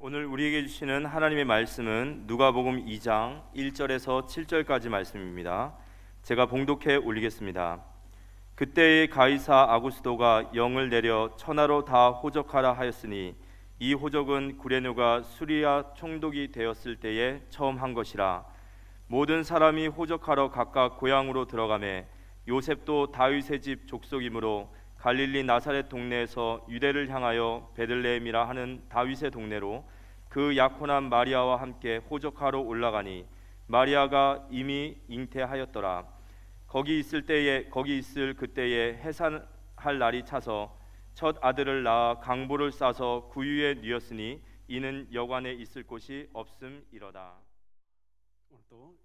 오늘 우리에게 주시는 하나님의 말씀은 누가복음 2장 1절에서 7절까지 말씀입니다. 제가 봉독해 올리겠습니다. 그때의 가이사 아구스도가 영을 내려 천하로 다 호적하라 하였으니 이 호적은 구레누가 수리아 총독이 되었을 때에 처음 한 것이라. 모든 사람이 호적하러 각각 고향으로 들어가매 요셉도 다윗의 집 족속이므로 갈릴리 나사렛 동네에서 유대를 향하여 베들레헴이라 하는 다윗의 동네로 그 약혼한 마리아와 함께 호적하러 올라가니 마리아가 이미 잉태하였더라. 거기 있을 그때에 해산할 날이 차서 첫 아들을 낳아 강보를 싸서 구유에 뉘었으니 이는 여관에 있을 곳이 없음이로다. 오늘도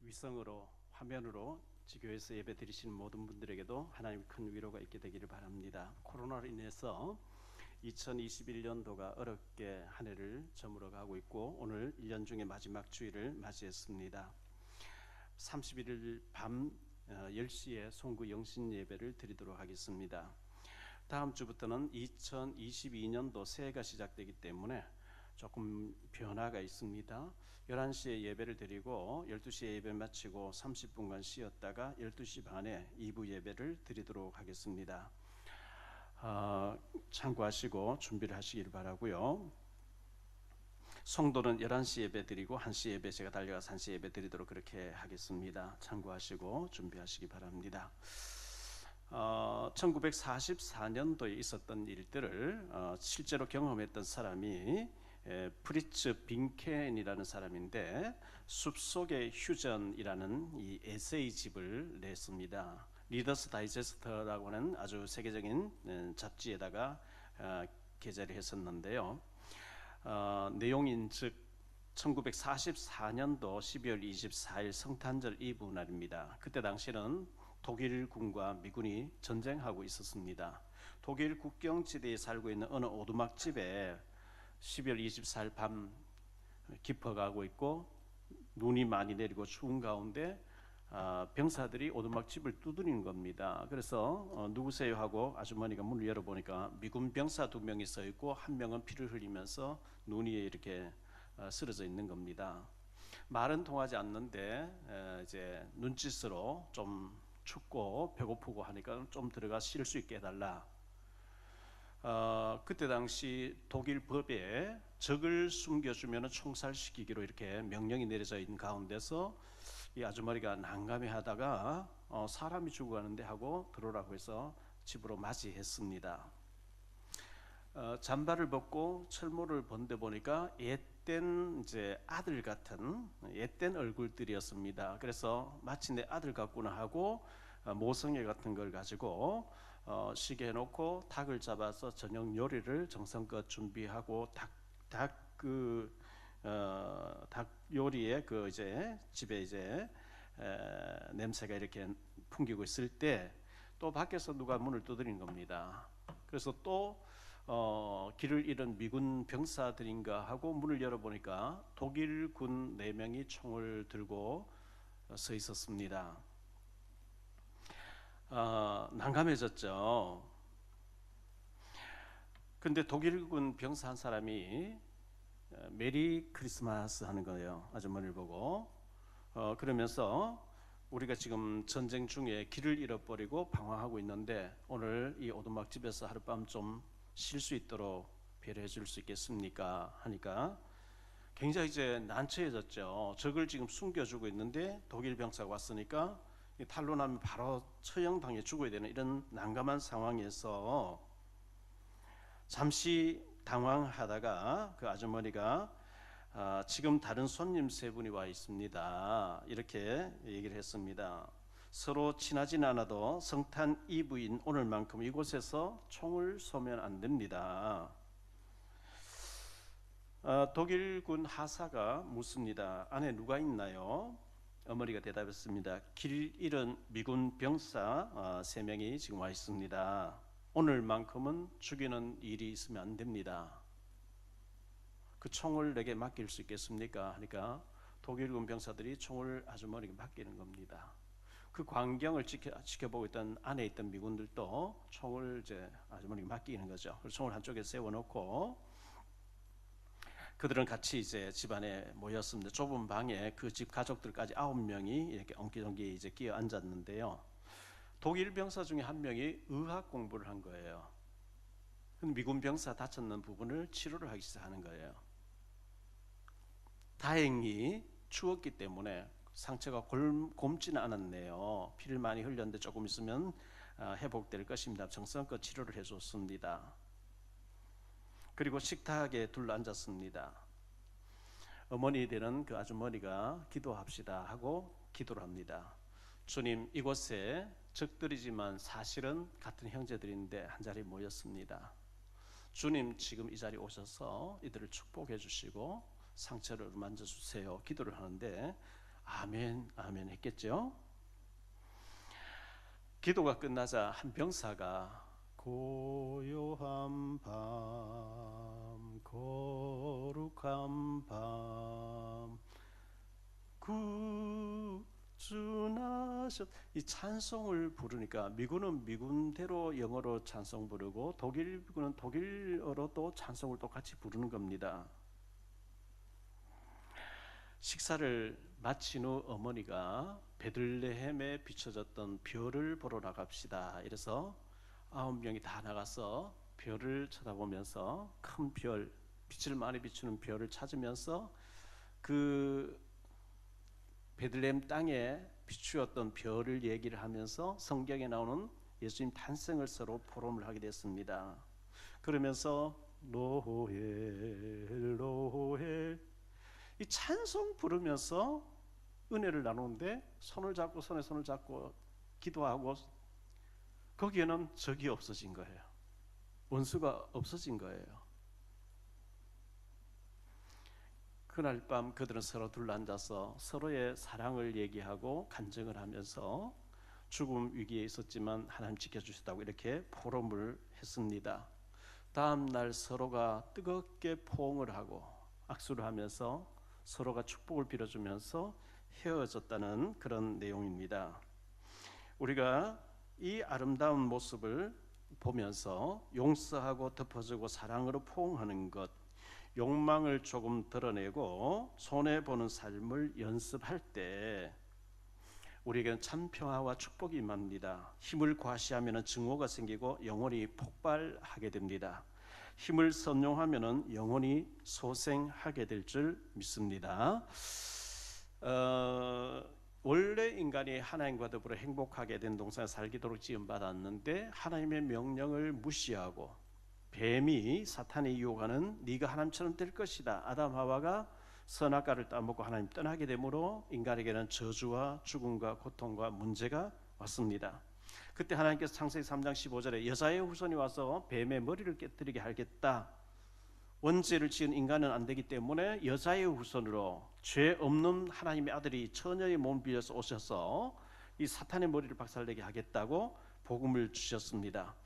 위성으로 화면으로 지교에서 예배 드리시는 모든 분들에게도 하나님 큰 위로가 있게 되기를 바랍니다. 코로나로 인해서 2021년도가 어렵게 한 해를 저물어 가고 있고 오늘 1년 중에 마지막 주일을 맞이했습니다. 31일 밤 10시에 송구 영신 예배를 드리도록 하겠습니다. 다음 주부터는 2022년도 새해가 시작되기 때문에 조금 변화가 있습니다. 11시에 예배를 드리고 12시에 예배 마치고 30분간 쉬었다가 12시 반에 2부 예배를 드리도록 하겠습니다. 참고하시고 준비를 하시길 바라고요. 성도는 11시 예배 드리고 1시 예배 제가 달려가서 1시 예배 드리도록 그렇게 하겠습니다. 참고하시고 준비하시기 바랍니다. 1944년도에 있었던 일들을 실제로 경험했던 사람이 프리츠 빈켄이라는 사람인데 숲속의 휴전이라는 이 에세이집을 냈습니다. 리더스 다이제스트라고 하는 아주 세계적인 잡지에다가 게재를 했었는데요. 내용인 즉 1944년도 12월 24일 성탄절 이브 날입니다. 그때 당시는 독일군과 미군이 전쟁하고 있었습니다. 독일 국경지대에 살고 있는 어느 오두막집에 12월 24일 밤 깊어가고 있고 눈이 많이 내리고 추운 가운데 병사들이 오두막집을 두드리는 겁니다. 그래서 누구세요 하고 아주머니가 문을 열어보니까 미군 병사 2명이 서 있고 한 명은 피를 흘리면서 눈 위에 이렇게 쓰러져 있는 겁니다. 말은 통하지 않는데 이제 눈짓으로 좀 춥고 배고프고 하니까 좀 들어가 쉴 수 있게 해달라. 그때 당시 독일 법에 적을 숨겨주면 총살시키기로 이렇게 명령이 내려져 있는 가운데서 이 아주머니가 난감해하다가 사람이 죽어가는데 하고 들어오라고 해서 집으로 맞이했습니다. 잠바를 벗고 철모를 번데 보니까 옛된 이제 아들 같은 옛된 얼굴들이었습니다. 그래서 마치 내 아들 같구나 하고 모성애 같은 걸 가지고 쉬게 해놓고 닭을 잡아서 저녁 요리를 정성껏 준비하고 닭 요리에 그 이제 집에 이제 냄새가 이렇게 풍기고 있을 때 또 밖에서 누가 문을 두드린 겁니다. 그래서 또 길을 잃은 미군 병사들인가 하고 문을 열어보니까 독일군 4명이 총을 들고 서 있었습니다. 난감해졌죠. 근데 독일군 병사 한 사람이 메리 크리스마스 하는 거예요. 아주머니를 보고 그러면서 우리가 지금 전쟁 중에 길을 잃어버리고 방황하고 있는데 오늘 이 오두막집에서 하룻밤 좀 쉴 수 있도록 배려해 줄 수 있겠습니까? 하니까 굉장히 이제 난처해졌죠. 적을 지금 숨겨주고 있는데 독일 병사가 왔으니까 탄로나면 바로 처형당해 죽어야 되는 이런 난감한 상황에서 잠시 당황하다가 그 아주머니가 지금 다른 손님 3분이 와 있습니다. 이렇게 얘기를 했습니다. 서로 친하진 않아도 성탄 이브인 오늘만큼 이곳에서 총을 쏘면 안 됩니다. 독일군 하사가 묻습니다. 안에 누가 있나요? 어머니가 대답했습니다. 길 잃은 미군 병사 3명이 지금 와 있습니다. 오늘만큼은 죽이는 일이 있으면 안 됩니다. 그 총을 내게 맡길 수 있겠습니까? 하니까 독일군 병사들이 총을 아주머니에게 맡기는 겁니다. 그 광경을 지켜보고 있던 안에 있던 미군들도 총을 이제 아주머니에게 맡기는 거죠. 그래서 총을 한쪽에 세워놓고 그들은 같이 이제 집안에 모였습니다. 좁은 방에 그 집 가족들까지 9명이 이렇게 엉키덩기 이제 끼어 앉았는데요. 독일 병사 중에 한 명이 의학 공부를 한 거예요. 미군 병사 다쳤는 부분을 치료를 하기 시작하는 거예요. 다행히 추웠기 때문에 상처가 곪지는 않았네요. 피를 많이 흘렸는데 조금 있으면 회복될 것입니다. 정성껏 치료를 해줬습니다. 그리고 식탁에 둘러앉았습니다. 어머니 되는 그 아주머니가 기도합시다 하고 기도를 합니다. 주님, 이곳에 적들이지만 사실은 같은 형제들인데 한 자리에 모였습니다. 주님, 지금 이 자리에 오셔서 이들을 축복해 주시고 상처를 만져주세요. 기도를 하는데 아멘 아멘 했겠죠. 기도가 끝나자 한 병사가 고요한 밤 거룩한 밤 구주나셨 이 찬송을 부르니까 미군은 미군대로 영어로 찬송 부르고 독일군은 독일어로 또 찬송을 똑같이 부르는 겁니다. 식사를 마친 후 어머니가 베들레헴에 비춰졌던 별을 보러 나갑시다. 이래서 9명이 다 나가서 별을 쳐다보면서 큰 별, 빛을 많이 비추는 별을 찾으면서 그 베들레헴 땅에 비추었던 별을 얘기를 하면서 성경에 나오는 예수님 탄생을 서로 포럼을 하게 됐습니다. 그러면서 노엘 노엘 이 찬송 부르면서 은혜를 나누는데 손에 손을 잡고 기도하고 거기에는 적이 없어진 거예요. 원수가 없어진 거예요. 그날 밤 그들은 서로 둘러앉아서 서로의 사랑을 얘기하고 간증을 하면서 죽음 위기에 있었지만 하나님 지켜주셨다고 이렇게 포럼을 했습니다. 다음 날 서로가 뜨겁게 포옹을 하고 악수를 하면서 서로가 축복을 빌어주면서 헤어졌다는 그런 내용입니다. 우리가 이 아름다운 모습을 보면서 용서하고 덮어주고 사랑으로 포옹하는 것, 욕망을 조금 드러내고 손해보는 삶을 연습할 때 우리에게는 참 평화와 축복이 임합니다. 힘을 과시하면 증오가 생기고 영혼이 폭발하게 됩니다. 힘을 선용하면 영혼이 소생하게 될 줄 믿습니다. 원래 인간이 하나님과 더불어 행복하게 된 동산에 살기도록 지음받았는데 하나님의 명령을 무시하고 뱀이 사탄이 유혹하는 네가 하나님처럼 될 것이다. 아담 하와가 선악과를 따먹고 하나님 떠나게 되므로 인간에게는 저주와 죽음과 고통과 문제가 왔습니다. 그때 하나님께서 창세기 3장 15절에 여자의 후손이 와서 뱀의 머리를 깨뜨리게 하겠다. 원죄를 지은 인간은 안 되기 때문에 여자의 후손으로 죄 없는 하나님의 아들이 처녀의 몸을 빌려서 오셔서 이 사탄의 머리를 박살내게 하겠다고 복음을 주셨습니다.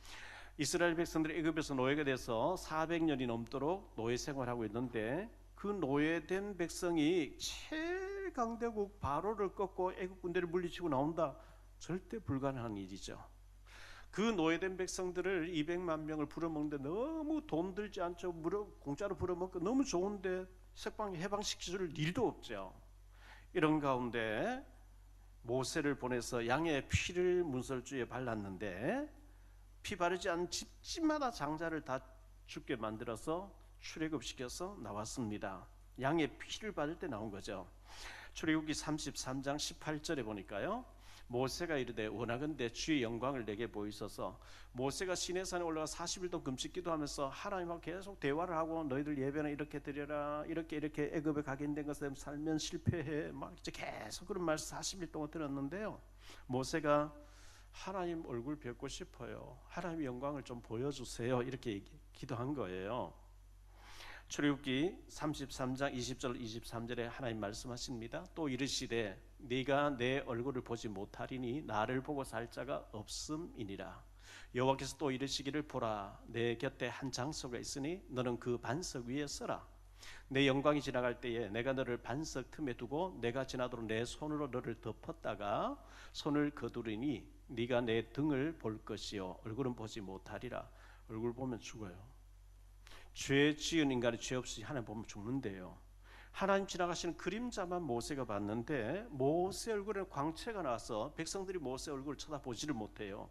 이스라엘 백성들이 애굽에서 노예가 돼서 400년이 넘도록 노예 생활하고 있는데 그 노예된 백성이 최강대국 바로를 꺾고 애굽 군대를 물리치고 나온다. 절대 불가능한 일이죠. 그 노예된 백성들을 200만 명을 불어먹는데 너무 돈 들지 않죠. 공짜로 불어먹고 너무 좋은데 해방시켜줄 일도 없죠. 이런 가운데 모세를 보내서 양의 피를 문설주에 발랐는데 피 바르지 않은 집집마다 장자를 다 죽게 만들어서 출애굽시켜서 나왔습니다. 양의 피를 바를 때 나온 거죠. 출애굽기 33장 18절에 보니까요. 모세가 이르되 원하건대 주의 영광을 내게 보이소서. 모세가 시내산에 올라가 40일 동안 금식 기도하면서 하나님하고 계속 대화를 하고 너희들 예배는 이렇게 드려라, 이렇게 애굽에 가게 된 것을 살면 실패해, 막 이제 계속 그런 말씀 40일 동안 들었는데요. 모세가 하나님 얼굴 뵙고 싶어요. 하나님 영광을 좀 보여주세요. 이렇게 기도한 거예요. 출애굽기 33장 20절 23절에 하나님 말씀하십니다. 또 이르시되 네가 내 얼굴을 보지 못하리니 나를 보고 살 자가 없음이니라. 여호와께서 또 이르시기를 보라 내 곁에 한 장소가 있으니 너는 그 반석 위에 서라. 내 영광이 지나갈 때에 내가 너를 반석 틈에 두고 내가 지나도록 내 손으로 너를 덮었다가 손을 거두리니 네가 내 등을 볼 것이요 얼굴은 보지 못하리라. 얼굴 보면 죽어요. 죄 지은 인간이 죄 없이 하나님 보면 죽는데요. 하나님 지나가시는 그림자만 모세가 봤는데 모세 얼굴에 광채가 나서 백성들이 모세 얼굴을 쳐다보지를 못해요.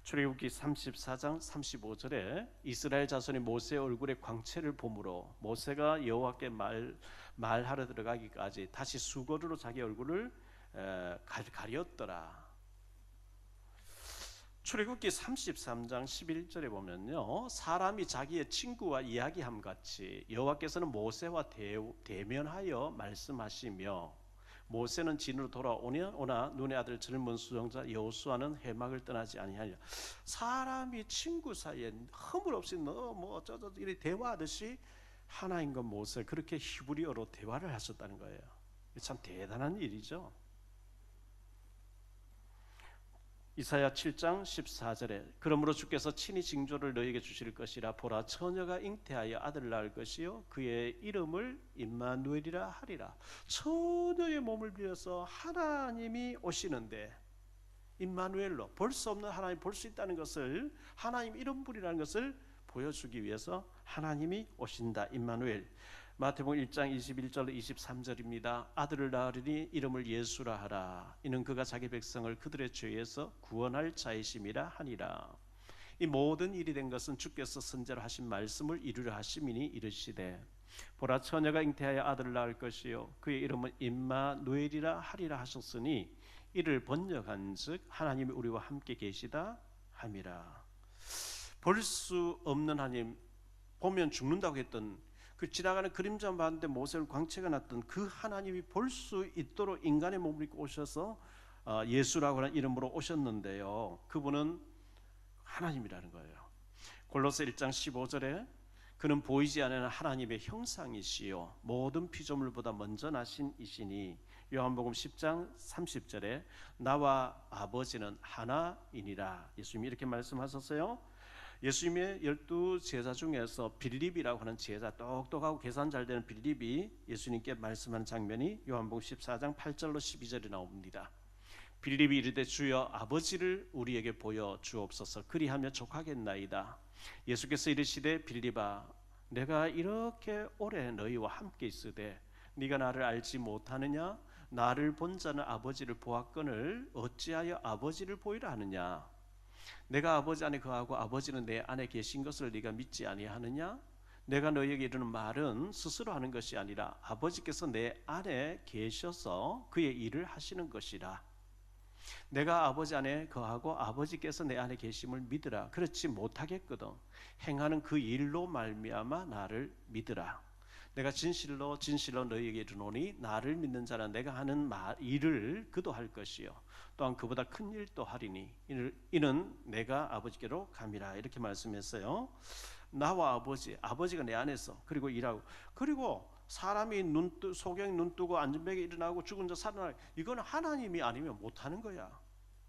출애굽기 34장 35절에 이스라엘 자손이 모세 얼굴에 광채를 보므로 모세가 여호와께 말하러 들어가기까지 다시 수고르로 자기 얼굴을 가렸더라. 출애굽기 33장 11절에 보면요, 사람이 자기의 친구와 이야기함 같이 여호와께서는 모세와 대면하여 말씀하시며 모세는 진으로 돌아오나 눈의 아들 젊은 수종자 여호수아는 회막을 떠나지 아니하여. 사람이 친구 사이에 허물없이 너 어쩌고 이렇게 대화하듯이 하나님과 모세 그렇게 히브리어로 대화를 하셨다는 거예요. 참 대단한 일이죠. 이사야 7장 14절에 그러므로 주께서 친히 징조를 너희에게 주실 것이라. 보라, 처녀가 잉태하여 아들을 낳을 것이요 그의 이름을 임마누엘이라 하리라. 처녀의 몸을 빌어서 하나님이 오시는데, 임마누엘로 볼 수 없는 하나님 볼 수 있다는 것을, 하나님 이름부리라는 것을 보여주기 위해서 하나님이 오신다. 임마누엘. 마태복음 1장 21절 23절입니다. 아들을 낳으리니 이름을 예수라 하라. 이는 그가 자기 백성을 그들의 죄에서 구원할 자이심이라 하니라. 이 모든 일이 된 것은 주께서 선제로 하신 말씀을 이루려 하심이니 이르시되 보라, 처녀가 잉태하여 아들을 낳을 것이요 그의 이름은 임마누엘이라 하리라 하셨으니 이를 번역한즉 하나님이 우리와 함께 계시다 함이라. 볼 수 없는 하나님, 보면 죽는다고 했던 그 지나가는 그림자 봤는데 모세는 광채가 났던 그 하나님이 볼 수 있도록 인간의 몸을 입고 오셔서 예수라고 하는 이름으로 오셨는데요, 그분은 하나님이라는 거예요. 골로새 1장 15절에 그는 보이지 않는 하나님의 형상이시요 모든 피조물보다 먼저 나신 이시니. 요한복음 10장 30절에 나와 아버지는 하나이니라. 예수님이 이렇게 말씀하셨어요. 예수님의 12제자 중에서 빌립이라고 하는 제자, 똑똑하고 계산 잘 되는 빌립이 예수님께 말씀하는 장면이 요한복음 14장 8절로 12절에 나옵니다. 빌립이 이르되 주여 아버지를 우리에게 보여 주옵소서. 그리하며 족하겠나이다. 예수께서 이르시되 빌립아, 내가 이렇게 오래 너희와 함께 있으되 네가 나를 알지 못하느냐? 나를 본 자는 아버지를 보았거늘 어찌하여 아버지를 보이라 하느냐? 내가 아버지 안에 거하고 아버지는 내 안에 계신 것을 네가 믿지 아니하느냐? 내가 너희에게 이르는 말은 스스로 하는 것이 아니라 아버지께서 내 안에 계셔서 그의 일을 하시는 것이라. 내가 아버지 안에 거하고 아버지께서 내 안에 계심을 믿으라. 그렇지 못하겠거든 행하는 그 일로 말미암아 나를 믿으라. 내가 진실로 너희에게 이르노니 나를 믿는 자는 내가 하는 일을 그도 할 것이요 또한 그보다 큰 일도 하리니 이는 내가 아버지께로 감이라. 이렇게 말씀했어요. 나와 아버지가 내 안에서 그리고 일하고, 그리고 사람이 소경이 눈 뜨고 안전병이 일어나고 죽은 자 살아나, 이거는 하나님이 아니면 못하는 거야.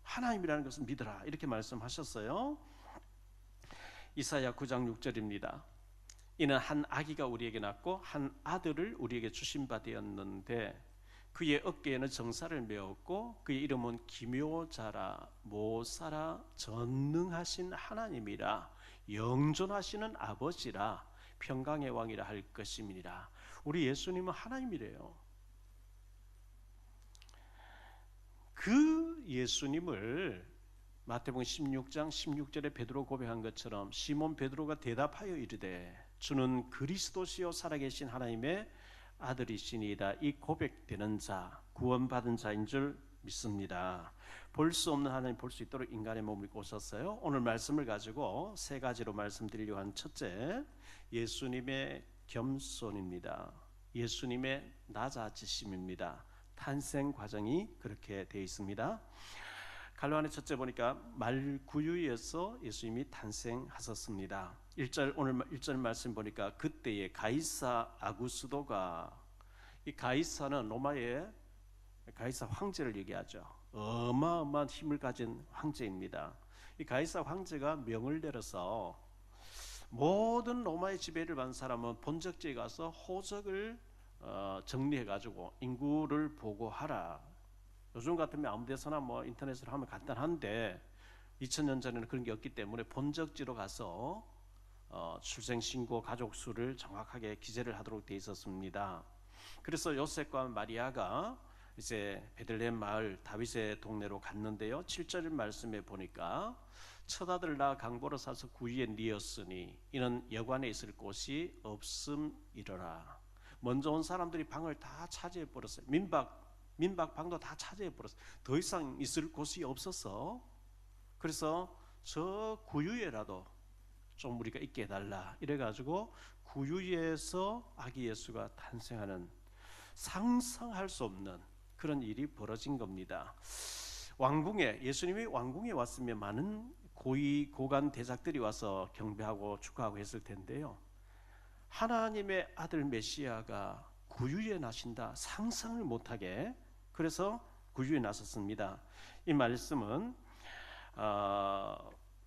하나님이라는 것을 믿으라. 이렇게 말씀하셨어요. 이사야 9장 6절입니다. 이는 한 아기가 우리에게 낳고 한 아들을 우리에게 주신 바 되었는데 그의 어깨에는 정사를 메었고 그의 이름은 기묘자라 모사라 전능하신 하나님이라 영존하시는 아버지라 평강의 왕이라 할 것임이니라. 우리 예수님은 하나님이래요. 그 예수님을 마태복음 16장 16절에 베드로 고백한 것처럼 시몬 베드로가 대답하여 이르되 주는 그리스도시요 살아계신 하나님의 아들이시니이다. 이 고백되는 자, 구원받은 자인 줄 믿습니다. 볼 수 없는 하나님 볼 수 있도록 인간의 몸을 입고 오셨어요. 오늘 말씀을 가지고 세 가지로 말씀드리려고 하는 첫째, 예수님의 겸손입니다. 예수님의 낮아지심입니다. 탄생 과정이 그렇게 되어 있습니다. 갈로안의 첫째 보니까 말구유에서 예수님이 탄생하셨습니다. 1절 오늘 1절 말씀 보니까 그때의 가이사 아구스도가, 이 가이사는 로마의 가이사 황제를 얘기하죠. 어마어마한 힘을 가진 황제입니다. 이 가이사 황제가 명을 내려서 모든 로마의 지배를 받은 사람은 본적지에 가서 호적을 정리해가지고 인구를 보고하라. 요즘 같으면 아무 데서나 인터넷으로 하면 간단한데 2000년 전에는 그런 게 없기 때문에 본적지로 가서 출생신고 가족 수를 정확하게 기재를 하도록 돼 있었습니다. 그래서 요셉과 마리아가 이제 베들레헴 마을 다윗의 동네로 갔는데요. 7절 말씀에 보니까 첫 아들 낳아 강보로 사서 구유에 뉘었으니 이는 여관에 있을 곳이 없음이러라. 먼저 온 사람들이 방을 다 차지해 버렸어요. 민박 방도 다 차지해 버렸어요. 더 이상 있을 곳이 없어서 그래서 저 구유에라도 좀 우리가 있게 해달라 이래가지고 구유에서 아기 예수가 탄생하는 상상할 수 없는 그런 일이 벌어진 겁니다. 왕궁에 예수님이 왕궁에 왔으면 많은 고위 고관 대작들이 와서 경배하고 축하하고 했을 텐데요. 하나님의 아들 메시아가 구유에 나신다 상상을 못하게 그래서 구유에 나섰습니다. 이 말씀은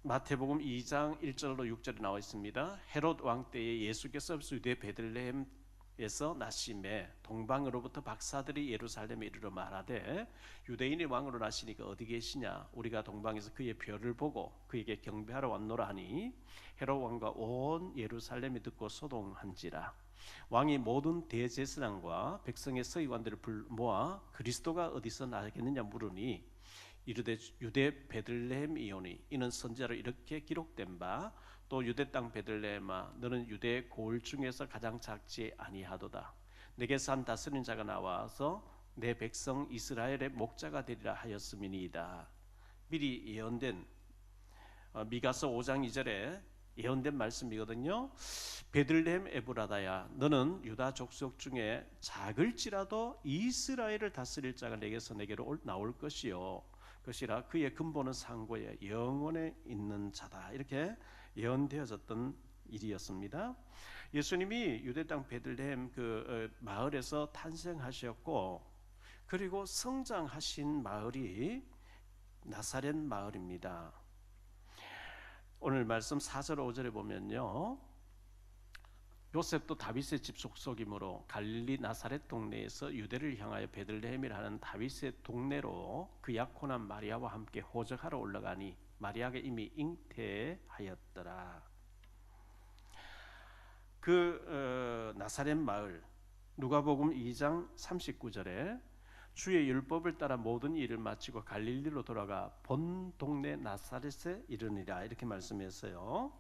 마태복음 2장 1절로 6절에 나와 있습니다. 헤롯 왕 때에 예수께서 유대 베들레헴에서 나심에 동방으로부터 박사들이 예루살렘에 이르러 말하되 유대인의 왕으로 나시니까 어디 계시냐 우리가 동방에서 그의 별을 보고 그에게 경배하러 왔노라 하니 헤롯 왕과 온 예루살렘이 듣고 소동한지라. 왕이 모든 대제사장과 백성의 서기관들을 모아 그리스도가 어디서 나겠느냐 물으니 이르되 유대 베들레헴이오니 이는 선지자로 이렇게 기록된 바 또 유대 땅 베들레헴아 너는 유대 고을 중에서 가장 작지 아니하도다. 내게 산 다스리는 자가 나와서 내 백성 이스라엘의 목자가 되리라 하였음이니이다. 미리 예언된 미가서 5장 2절에 예언된 말씀이거든요. 베들레헴 에브라다야 너는 유다 족속 중에 작을지라도 이스라엘을 다스릴 자가 내게서 내게로 나올 것이요 것이라 그의 근본은 상고에 영원에 있는 자다. 이렇게 예언되어졌던 일이었습니다. 예수님이 유대 땅 베들레헴 그 마을에서 탄생하셨고 그리고 성장하신 마을이 나사렛 마을입니다. 오늘 말씀 4절 5절에 보면요. 요셉도 다윗의 집 속속이므로 갈릴리 나사렛 동네에서 유대를 향하여 베들레헴이라 하는 다윗의 동네로 그 약혼한 마리아와 함께 호적하러 올라가니 마리아가 이미 잉태하였더라. 나사렛 마을 누가복음 2장 39절에 주의 율법을 따라 모든 일을 마치고 갈릴리로 돌아가 본 동네 나사렛에 이르니라 이렇게 말씀했어요.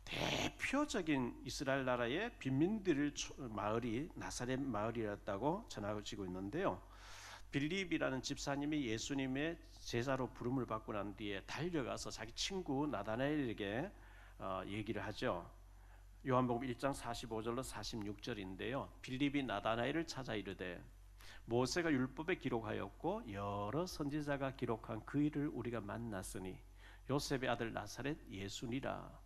대표적인 이스라엘 나라의 빈민들 마을이 나사렛 마을이었다고 전하고 있는데요. 빌립이라는 집사님이 예수님의 제자로 부름을 받고 난 뒤에 달려가서 자기 친구 나다나엘에게 얘기를 하죠. 요한복음 1장 45절로 46절인데요. 빌립이 나다나엘을 찾아 이르되 모세가 율법에 기록하였고 여러 선지자가 기록한 그 일을 우리가 만났으니 요셉의 아들 나사렛 예수니라.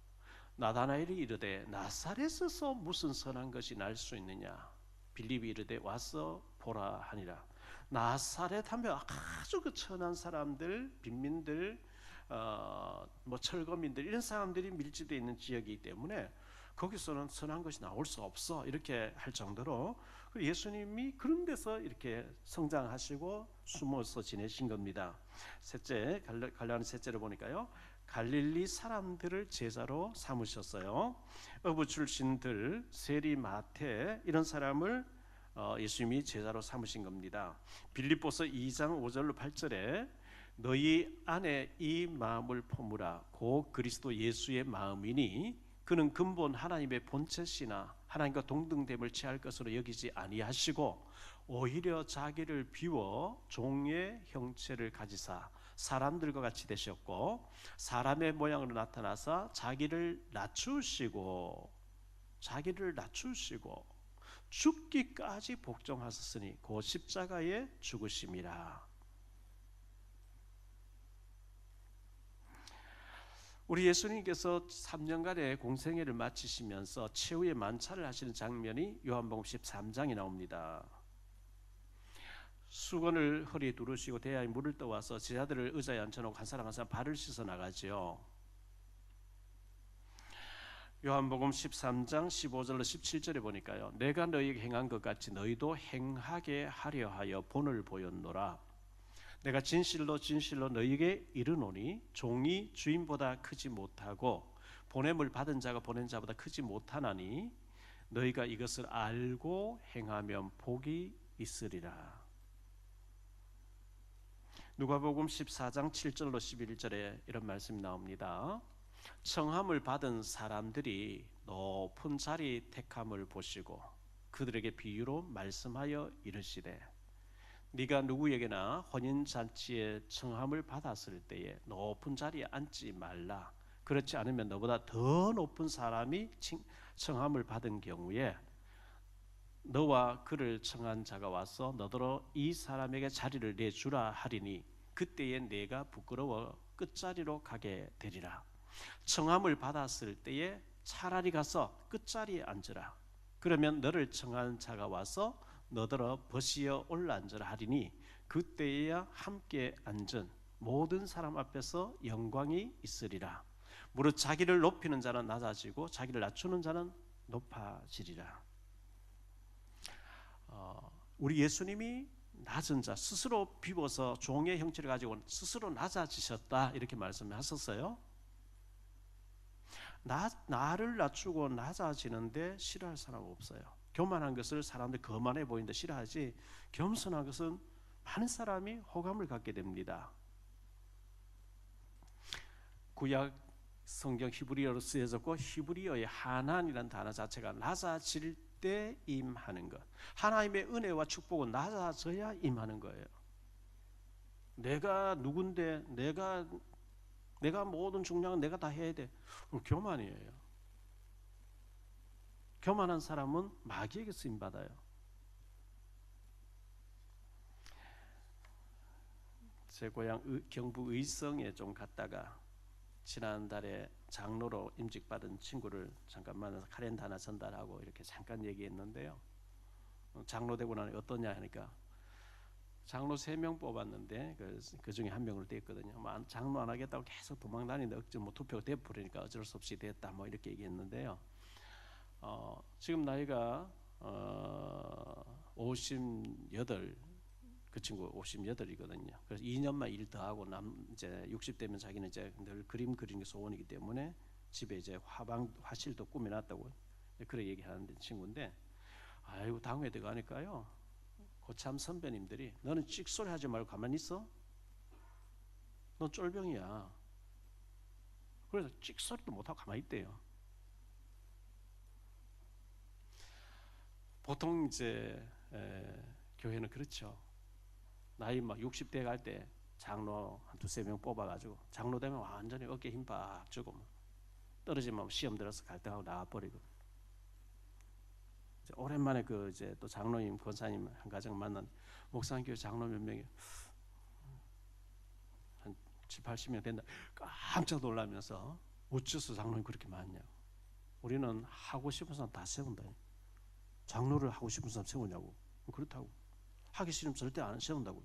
나다나엘이 이르되 나사렛에서 무슨 선한 것이 날 수 있느냐. 빌립이 이르되 와서 보라 하니라. 나사렛 하면 아주 그 천한 사람들, 빈민들, 뭐 철거민들 이런 사람들이 밀집되어 있는 지역이기 때문에 거기서는 선한 것이 나올 수 없어 이렇게 할 정도로 예수님이 그런 데서 이렇게 성장하시고 숨어서 지내신 겁니다. 셋째 갈라는 셋째를 보니까요. 갈릴리 사람들을 제자로 삼으셨어요. 어부 출신들 세리 마태 이런 사람을 예수님이 제자로 삼으신 겁니다. 빌립보서 2장 5절로 8절에 너희 안에 이 마음을 품으라 곧 그리스도 예수의 마음이니 그는 근본 하나님의 본체시나 하나님과 동등됨을 취할 것으로 여기지 아니하시고 오히려 자기를 비워 종의 형체를 가지사 사람들과 같이 되셨고 사람의 모양으로 나타나사 자기를 낮추시고 죽기까지 복종하셨으니 곧 십자가에 죽으심이라. 우리 예수님께서 3년간의 공생애를 마치시면서 최후의 만찬을 하시는 장면이 요한복음 13장에 나옵니다. 수건을 허리에 두르시고 대야에 물을 떠와서 제자들을 의자에 앉혀놓고 한 사람 한 사람 발을 씻어 나가죠. 요한복음 13장 15절로 17절에 보니까요. 내가 너희에게 행한 것 같이 너희도 행하게 하려 하여 본을 보였노라. 내가 진실로 진실로 너희에게 이르노니 종이 주인보다 크지 못하고 보냄을 받은 자가 보낸 자보다 크지 못하나니 너희가 이것을 알고 행하면 복이 있으리라. 누가복음 14장 7절로 11절에 이런 말씀이 나옵니다. 청함을 받은 사람들이 높은 자리 택함을 보시고 그들에게 비유로 말씀하여 이르시되 네가 누구에게나 혼인잔치에 청함을 받았을 때에 높은 자리에 앉지 말라. 그렇지 않으면 너보다 더 높은 사람이 청함을 받은 경우에 너와 그를 청한 자가 와서 너더러 이 사람에게 자리를 내주라 하리니 그때에 내가 부끄러워 끝자리로 가게 되리라. 청함을 받았을 때에 차라리 가서 끝자리에 앉으라. 그러면 너를 청한 자가 와서 너더러 벗이어 올라앉으라 하리니 그때에야 함께 앉은 모든 사람 앞에서 영광이 있으리라. 무릇 자기를 높이는 자는 낮아지고 자기를 낮추는 자는 높아지리라. 우리 예수님이 낮은 자, 스스로 비워서 종의 형체를 가지고 스스로 낮아지셨다 이렇게 말씀하셨어요. 나를 낮추고 낮아지는데 싫어할 사람 없어요. 교만한 것을 사람들 거만해 보이는데 싫어하지, 겸손한 것은 많은 사람이 호감을 갖게 됩니다. 구약 성경 히브리어로 쓰여졌고 히브리어의 하난이라는 단어 자체가 낮아질 때 임하는 것, 하나님의 은혜와 축복은 낮아져야 임하는 거예요. 내가 누군데 내가 모든 중량은 내가 다 해야 돼. 교만이에요. 교만한 사람은 마귀에게 쓰임 받아요. 제 고향 경북 의성에 좀 갔다가 지난달에 장로로 임직받은 친구를 잠깐 만나서 카렌다 하나 전달하고 이렇게 잠깐 얘기했는데요. 장로 되고 나니 어떠냐 하니까 장로 3명 뽑았는데 그 중에 한 명을 뗐거든요. 장로 안 하겠다고 계속 도망다니는데 억지 투표가 돼버리니까 어쩔 수 없이 됐다 뭐 이렇게 얘기했는데요. 지금 나이가 58, 그 친구 58이거든요. 그래서 2년만 일 더 하고 이제 60대면 자기는 이제 늘 그림 그리는 게 소원이기 때문에 집에 이제 화실도 꾸며놨다고 그래 얘기하는 친구인데, 아이고 당회 들어가니까요 고참 선배님들이 너는 찍소리 하지 말고 가만히 있어. 너 쫄병이야. 그래서 찍소리도 못하고 가만히 있대요. 보통 이제 교회는 그렇죠. 나이 막 60대 갈 때 장로 한 2-3명 뽑아가지고 장로 되면 완전히 어깨 힘 빡 주고 떨어지면 시험 들어서 갈등하고 나와버리고. 오랜만에 그 이제 또 장로님 권사님 한 가정 만난 목사님 교회 장로 몇 명이 한 70-80명 된다. 깜짝 놀라면서 어째서 장로님 그렇게 많냐. 우리는 하고 싶은 사람 다 세운다. 장로를 하고 싶은 사람 세우냐고. 그렇다고. 하기 싫으면 절대 안 세운다고.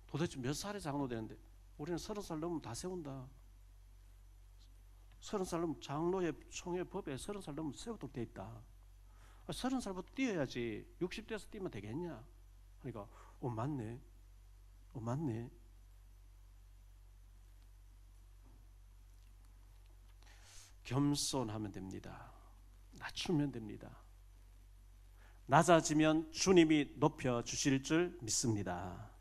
도대체 몇 살에 장로 되는데 우리는 30살 넘으면 다 세운다. 30살 넘으면 장로의 총회 법에 30살 넘으면 세우도록 돼 있다. 30살부터 뛰어야지 60대에서 뛰면 되겠냐. 그러니까 맞네. 맞네. 겸손하면 됩니다. 낮추면 됩니다. 낮아지면 주님이 높여주실 줄 믿습니다.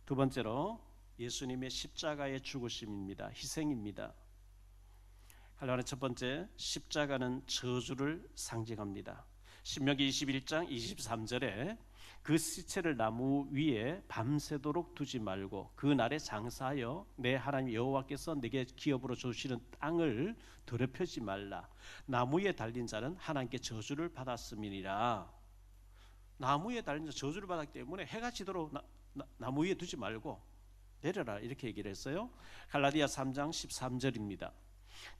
두 번째로 예수님의 십자가의 죽으심입니다. 희생입니다. 하나의 첫 번째, 십자가는 저주를 상징합니다. 신명기 21장 23절에 그 시체를 나무 위에 밤새도록 두지 말고 그 날에 장사하여 내 하나님 여호와께서 내게 기업으로 주시는 땅을 더럽히지 말라. 나무에 달린 자는 하나님께 저주를 받았음이니라. 나무에 달린 자 저주를 받았기 때문에 해가 지도록 나무 위에 두지 말고 내려라 이렇게 얘기를 했어요. 갈라디아 3장 13절입니다.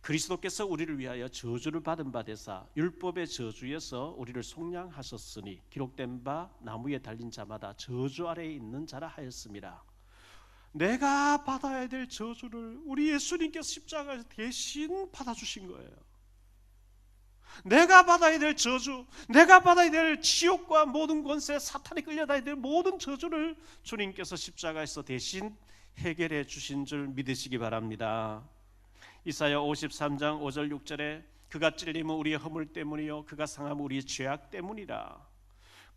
그리스도께서 우리를 위하여 저주를 받은 바 되사 율법의 저주에서 우리를 속량하셨으니 기록된 바 나무에 달린 자마다 저주 아래에 있는 자라 하였습니다. 내가 받아야 될 저주를 우리 예수님께서 십자가에서 대신 받아주신 거예요. 내가 받아야 될 저주, 내가 받아야 될 지옥과 모든 권세, 사탄이 끌려다녀야 될 모든 저주를 주님께서 십자가에서 대신 해결해 주신 줄 믿으시기 바랍니다. 이사야 53장 5절 6절에 그가 찔림은 우리의 허물 때문이요 그가 상함은 우리의 죄악 때문이라.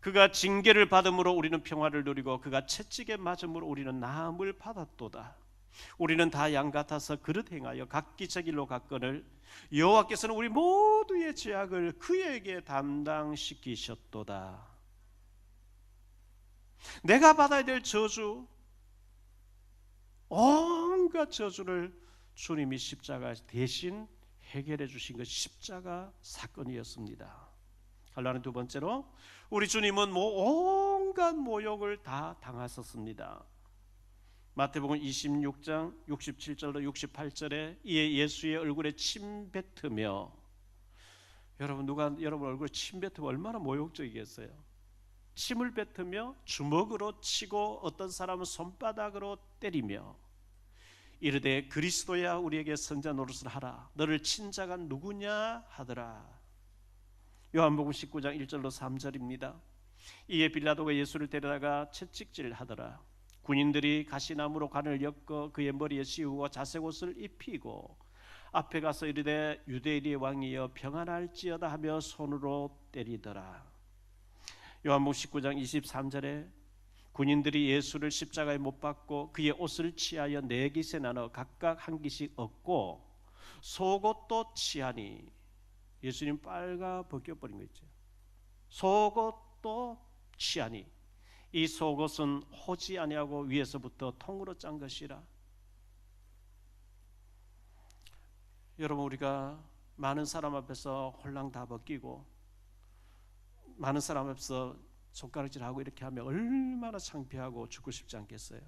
그가 징계를 받음으로 우리는 평화를 누리고 그가 채찍에 맞음으로 우리는 나음을 받았도다. 우리는 다 양 같아서 그릇 행하여 각기 제 길로 갔거늘 여호와께서는 우리 모두의 죄악을 그에게 담당시키셨도다. 내가 받아야 될 저주, 온갖 저주를 주님이 십자가에서 대신 해결해 주신 것이 십자가 사건이었습니다. 갈라는 두 번째로 우리 주님은 온갖 모욕을 다 당하셨습니다. 마태복음 26장 67절로 68절에 이에 예수의 얼굴에 침 뱉으며, 여러분 누가 여러분 얼굴에 침 뱉으면 얼마나 모욕적이겠어요? 침을 뱉으며 주먹으로 치고 어떤 사람은 손바닥으로 때리며 이르되 그리스도야 우리에게 성자 노릇을 하라. 너를 친 자가 누구냐 하더라. 요한복음 19장 1절로 3절입니다. 이에 빌라도가 예수를 데려다가 채찍질 하더라. 군인들이 가시나무로 관을 엮어 그의 머리에 씌우고 자색 옷을 입히고 앞에 가서 이르되 유대인의 왕이여 평안할지어다 하며 손으로 때리더라. 요한복음 19장 23절에 군인들이 예수를 십자가에 못 박고 그의 옷을 치하여 네 깃에 나눠 각각 한 깃씩 얻고 속옷도 치하니, 예수님 빨가 벗겨버린 거 있죠. 속옷도 치하니 이 속옷은 호지 아니하고 위에서부터 통으로 짠 것이라. 여러분 우리가 많은 사람 앞에서 홀랑 다 벗기고 많은 사람 앞에서 손가락질하고 이렇게 하면 얼마나 창피하고 죽고 싶지 않겠어요?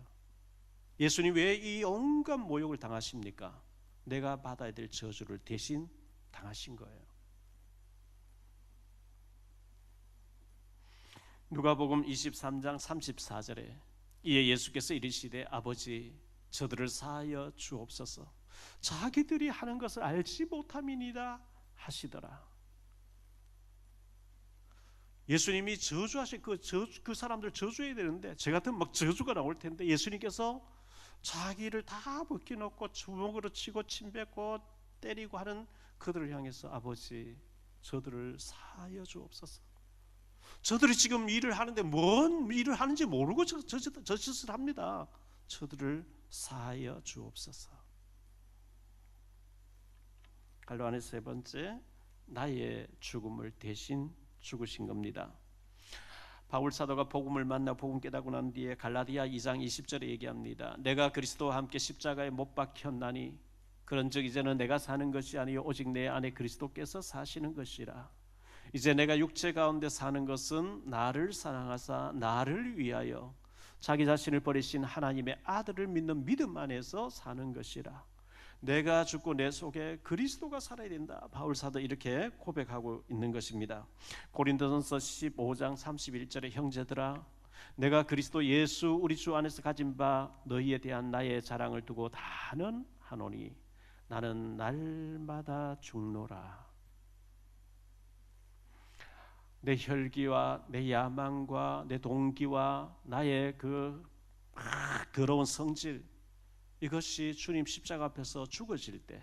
예수님 왜 이 온갖 모욕을 당하십니까? 내가 받아야 될 저주를 대신 당하신 거예요. 누가복음 23장 34절에 이에 예수께서 이르시되 아버지 저들을 사하여 주옵소서 자기들이 하는 것을 알지 못함이니이다 하시더라. 예수님이 저주하신 그 사람들 저주해야 되는데, 제 같으면 막 저주가 나올 텐데 예수님께서 자기를 다 벗겨놓고 주먹으로 치고 침뱉고 때리고 하는 그들을 향해서 아버지 저들을 사하여 주옵소서. 저들이 지금 일을 하는데 뭔 일을 하는지 모르고 저 짓을 합니다. 저들을 사하여 주옵소서. 갈로안의 세 번째, 나의 죽음을 대신 죽으신 겁니다. 바울 사도가 복음을 만나 복음 깨닫고 난 뒤에 갈라디아 2장 20절에 얘기합니다. 내가 그리스도와 함께 십자가에 못 박혔나니 그런즉 이제는 내가 사는 것이 아니요 오직 내 안에 그리스도께서 사시는 것이라. 이제 내가 육체 가운데 사는 것은 나를 사랑하사 나를 위하여 자기 자신을 버리신 하나님의 아들을 믿는 믿음 안에서 사는 것이라. 내가 죽고 내 속에 그리스도가 살아야 된다. 바울 사도 이렇게 고백하고 있는 것입니다. 고린도전서 15장 31절에 형제들아 내가 그리스도 예수 우리 주 안에서 가진 바 너희에 대한 나의 자랑을 두고 다는 하노니 나는 날마다 죽노라. 내 혈기와 내 야망과 내 동기와 나의 그 더러운 성질, 이것이 주님 십자가 앞에서 죽어질 때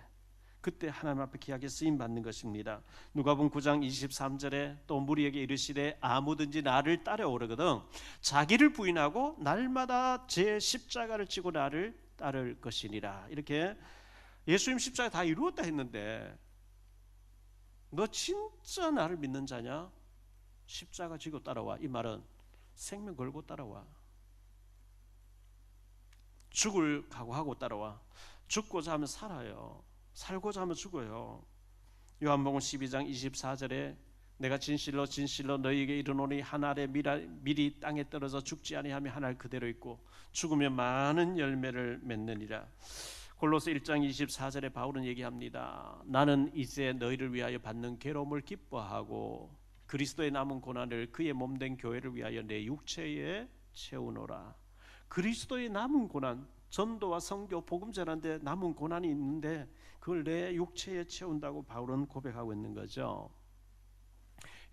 그때 하나님 앞에 귀하게 쓰임 받는 것입니다. 누가복음 9장 23절에 또 무리에게 이르시되 아무든지 나를 따라오려거든 자기를 부인하고 날마다 제 십자가를 지고 나를 따를 것이니라. 이렇게 예수님 십자가 다 이루었다 했는데 너 진짜 나를 믿는 자냐? 십자가 지고 따라와. 이 말은 생명 걸고 따라와. 죽을 각오하고 따라와. 죽고자 하면 살아요. 살고자 하면 죽어요. 요한복음 12장 24절에 내가 진실로 진실로 너희에게 이르노니 한 알에 밀이 땅에 떨어져 죽지 아니하며 한 알 그대로 있고 죽으면 많은 열매를 맺느니라. 골로새 1장 24절에 바울은 얘기합니다. 나는 이제 너희를 위하여 받는 괴로움을 기뻐하고 그리스도의 남은 고난을 그의 몸된 교회를 위하여 내 육체에 채우노라. 그리스도의 남은 고난, 전도와 선교, 복음 전하는데 남은 고난이 있는데 그걸 내 육체에 채운다고 바울은 고백하고 있는 거죠.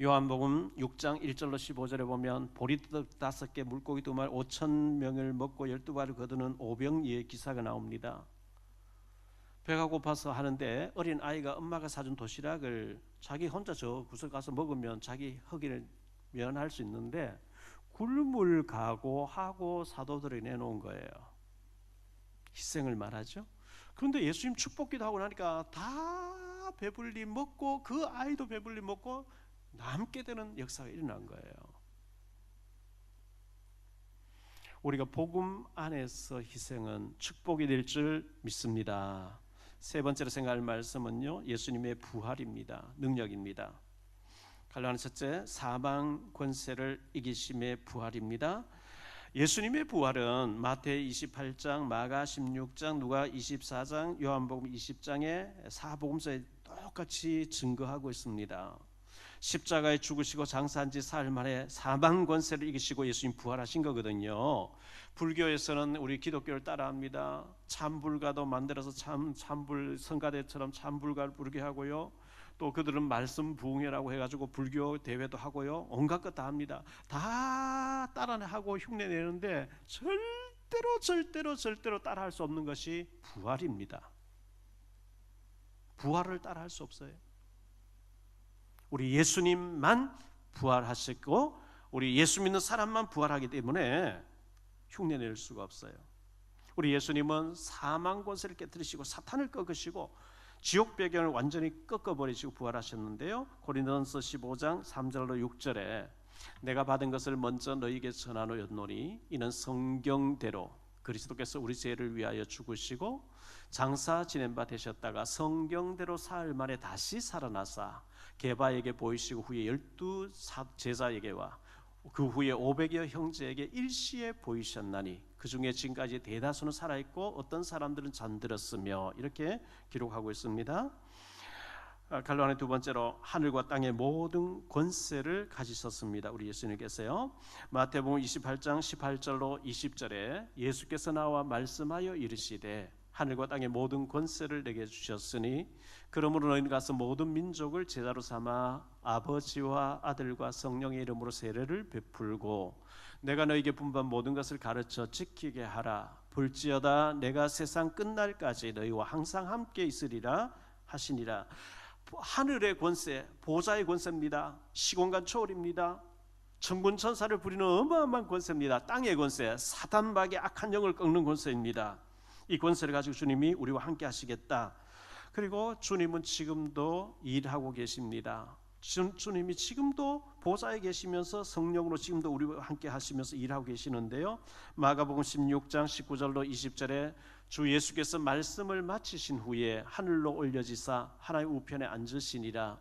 요한복음 6장 1절로 15절에 보면 보리떡 5개 물고기 2마리 5,000명을 먹고 12발을 거두는 오병이의 기사가 나옵니다. 배가 고파서 하는데 어린 아이가 엄마가 사준 도시락을 자기 혼자 저 구석 가서 먹으면 자기 허기를 면할 수 있는데 굶을 각오하고 사도들에게 내놓은 거예요. 희생을 말하죠. 그런데 예수님 축복기도 하고 나니까 다 배불리 먹고 그 아이도 배불리 먹고 남게 되는 역사가 일어난 거예요. 우리가 복음 안에서 희생은 축복이 될 줄 믿습니다. 세 번째로 생각할 말씀은요, 예수님의 부활입니다. 능력입니다. 갈라디아 첫째, 사망 권세를 이기심의 부활입니다. 예수님의 부활은 마태 28장, 마가 16장, 누가 24장, 요한복음 20장의 사복음서에 똑같이 증거하고 있습니다. 십자가에 죽으시고 장사한 지 사흘 만에 사망 권세를 이기시고 예수님 부활하신 거거든요. 불교에서는 우리 기독교를 따라합니다. 참불가도 만들어서 참불 성가대처럼 참불가를 부르게 하고요. 또 그들은 말씀 부흥회라고 해가지고 불교 대회도 하고요. 온갖 것 다 합니다. 다 따라하고 흉내 내는데 절대로 따라할 수 없는 것이 부활입니다. 부활을 따라할 수 없어요. 우리 예수님만 부활하셨고 우리 예수 믿는 사람만 부활하기 때문에 흉내낼 수가 없어요. 우리 예수님은 사망 권세를 깨뜨리시고 사탄을 꺾으시고 지옥 배경을 완전히 꺾어버리시고 부활하셨는데요. 고린도전서 15장 3절로 6절에 내가 받은 것을 먼저 너희에게 전하노였노니 이는 성경대로 그리스도께서 우리 죄를 위하여 죽으시고 장사 지낸 바 되셨다가 성경대로 사흘 만에 다시 살아나사 게바에게 보이시고 후에 12 제자에게와 그 후에 500여 형제에게 일시에 보이셨나니 그 중에 지금까지 대다수는 살아있고 어떤 사람들은 잠들었으며 이렇게 기록하고 있습니다. 갈로안의 두 번째로 하늘과 땅의 모든 권세를 가지셨습니다. 우리 예수님께서요. 마태복음 28장 18절로 20절에 예수께서 나와 말씀하여 이르시되 하늘과 땅의 모든 권세를 내게 주셨으니 그러므로 너희는 가서 모든 민족을 제자로 삼아 아버지와 아들과 성령의 이름으로 세례를 베풀고 내가 너희에게 분부한 모든 것을 가르쳐 지키게 하라. 볼지어다 내가 세상 끝날까지 너희와 항상 함께 있으리라 하시니라. 하늘의 권세, 보좌의 권세입니다. 시공간 초월입니다. 천군 천사를 부리는 어마어마한 권세입니다. 땅의 권세, 사단박의 악한 영을 꺾는 권세입니다. 이 권세를 가지고 주님이 우리와 함께 하시겠다. 그리고 주님은 지금도 일하고 계십니다. 주님이 지금도 보좌에 계시면서 성령으로 지금도 우리와 함께 하시면서 일하고 계시는데요. 마가복음 16장 19절로 20절에 주 예수께서 말씀을 마치신 후에 하늘로 올려지사 하나님 우편에 앉으시니라.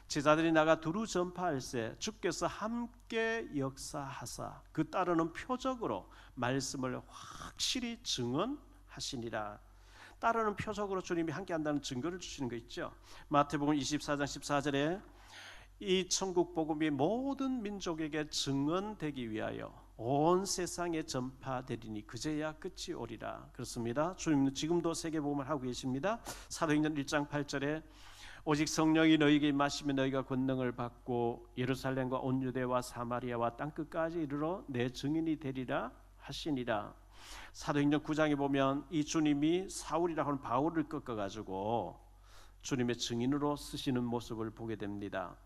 제자들이 나가 두루 전파할세 주께서 함께 역사하사 그 따르는 표적으로 말씀을 확실히 증언하시니라. 따르는 표적으로 주님이 함께한다는 증거를 주시는 거 있죠. 마태복음 24장 14절에 이 천국 복음이 모든 민족에게 증언되기 위하여 온 세상에 전파되리니 그제야 끝이 오리라. 그렇습니다. 주님은 지금도 세계복음을 하고 계십니다. 사도행전 1장 8절에 오직 성령이 너희에게 임하시면 너희가 권능을 받고 예루살렘과 온 유대와 사마리아와 땅끝까지 이르러 내 증인이 되리라 하시니라. 사도행전 9장에 보면 이 주님이 사울이라고 하는 바울을 꺾어가지고 주님의 증인으로 쓰시는 모습을 보게 됩니다.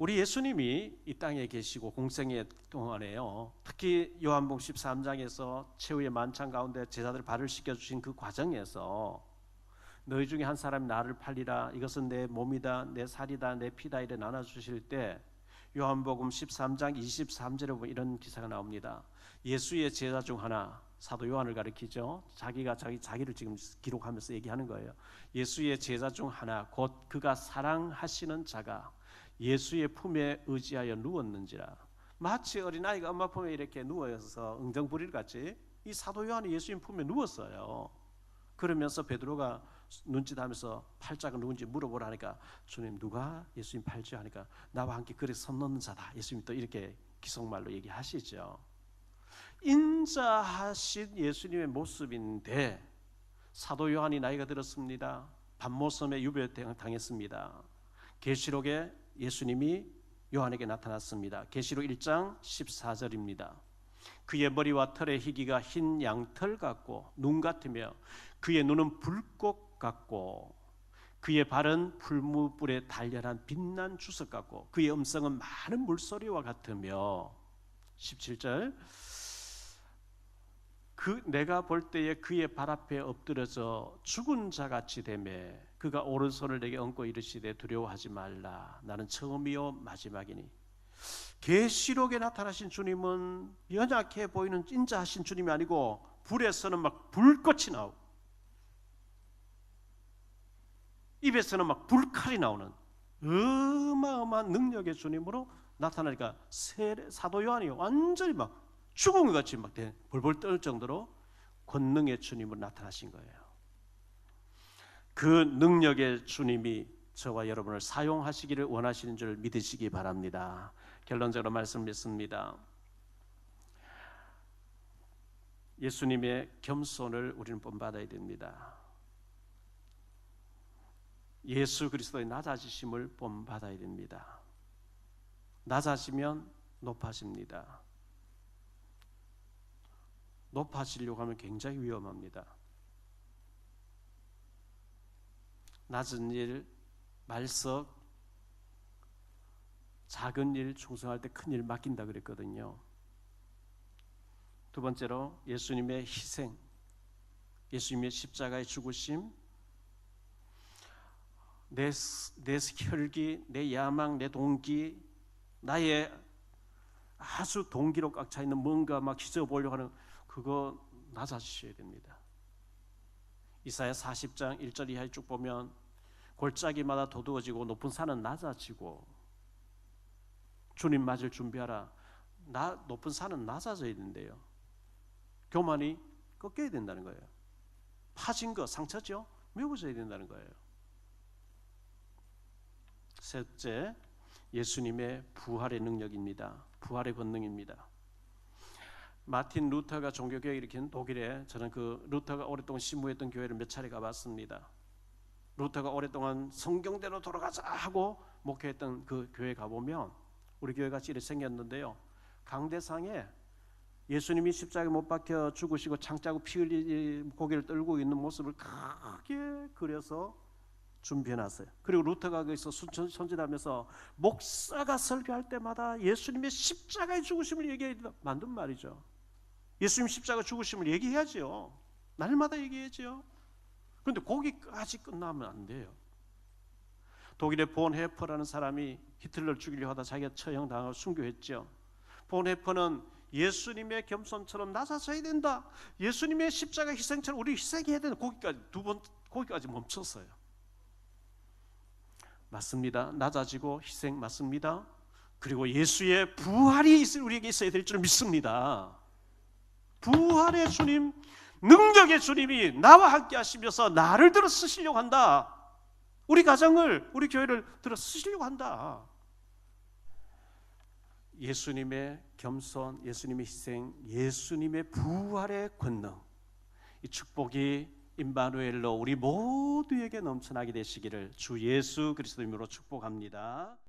우리 예수님이 이 땅에 계시고 공생의 동안에요. 특히 요한복음 13장에서 최후의 만찬 가운데 제자들 발을 씻겨주신 그 과정에서 너희 중에 한 사람이 나를 팔리라 이것은 내 몸이다 내 살이다 내 피다 이래 나눠주실 때 요한복음 13장 23절에 보면 이런 기사가 나옵니다. 예수의 제자 중 하나 사도 요한을 가리키죠. 자기가 자기를 지금 기록하면서 얘기하는 거예요. 예수의 제자 중 하나 곧 그가 사랑하시는 자가 예수의 품에 의지하여 누웠는지라. 마치 어린아이가 엄마 품에 이렇게 누워서 응정부릴 같이 이 사도 요한이 예수님 품에 누웠어요. 그러면서 베드로가 눈짓하면서 팔자가 누군지 물어보라니까 주님 누가 예수님 팔지 하니까 나와 함께 그래 손 놓는 자다. 예수님 또 이렇게 기속말로 얘기하시죠. 인자하신 예수님의 계시록에 예수님이 요한에게 나타났습니다. 계시록 1장 14절입니다. 그의 머리와 털의 희기가 흰 양털 같고 눈 같으며 그의 눈은 불꽃 같고 그의 발은 풀무불에 단련한 빛난 주석 같고 그의 음성은 많은 물소리와 같으며 17절 내가 볼 때에 그의 발 앞에 엎드려서 죽은 자같이 되매 그가 오른손을 내게 얹고 이르시되 두려워하지 말라 나는 처음이요 마지막이니. 계시록에 나타나신 주님은 연약해 보이는 인자하신 주님이 아니고 불에서는 막 불꽃이 나오고 입에서는 막 불칼이 나오는 어마어마한 능력의 주님으로 나타나니까 사도 요한이 완전히 막 죽은 것 같이 막 벌벌 떨 정도로 권능의 주님으로 나타나신 거예요. 그 능력의 주님이 저와 여러분을 사용하시기를 원하시는 줄 믿으시기 바랍니다. 결론적으로 말씀드렸습니다. 예수님의 겸손을 우리는 본받아야 됩니다. 예수 그리스도의 낮아지심을 본받아야 됩니다. 낮아지면 높아집니다. 높아지려고 하면 굉장히 위험합니다. 낮은 일, 말석, 작은 일 충성할 때 큰 일 맡긴다 그랬거든요. 두 번째로 예수님의 희생, 예수님의 십자가의 죽으심, 내 혈기, 내 야망, 내 동기, 나의 아주 동기로 꽉 차 있는 뭔가 막 휘저어보려고 하는 그거 낮아지셔야 됩니다. 이사야 40장 1절 이하에 쭉 보면 골짜기마다 도두어지고 높은 산은 낮아지고 주님 맞을 준비하라. 높은 산은 낮아져야 된대요. 교만이 꺾여야 된다는 거예요. 파진 거 상처죠? 메워져야 된다는 거예요. 셋째, 예수님의 부활의 능력입니다. 부활의 권능입니다. 마틴 루터가 종교개혁을 일으킨 독일에 저는 그 루터가 오랫동안 신무했던 교회를 몇 차례 가봤습니다. 루터가 오랫동안 성경대로 돌아가자 하고 목회했던 그 교회 가보면 우리 교회가 이렇게 생겼는데요. 강대상에 예수님이 십자가에 못 박혀 죽으시고 창자고 피 흘리 고개를 떨고 있는 모습을 크게 그려서 준비해놨어요. 그리고 루터가 거기서 손질하면서 목사가 설교할 때마다 예수님의 십자가의 죽으심을 얘기해 만든 말이죠. 예수님 십자가 죽으심을 얘기해야죠. 날마다 얘기해야죠. 그런데 거기까지 끝나면 안 돼요. 독일의 본 헤퍼라는 사람이 히틀러를 죽이려 하다 자기가 처형당하고 순교했죠. 본 헤퍼는 예수님의 겸손처럼 낮아져야 된다. 예수님의 십자가 희생처럼 우리 희생해야 된다. 거기까지 멈췄어요. 맞습니다. 낮아지고 희생 맞습니다. 그리고 예수의 부활이 우리에게 있어야 될 줄 믿습니다. 부활의 주님, 능력의 주님이 나와 함께 하시면서 나를 들어 쓰시려고 한다. 우리 가정을, 우리 교회를 들어 쓰시려고 한다. 예수님의 겸손, 예수님의 희생, 예수님의 부활의 권능, 이 축복이 임마누엘로 우리 모두에게 넘쳐나게 되시기를 주 예수 그리스도 이름으로 축복합니다.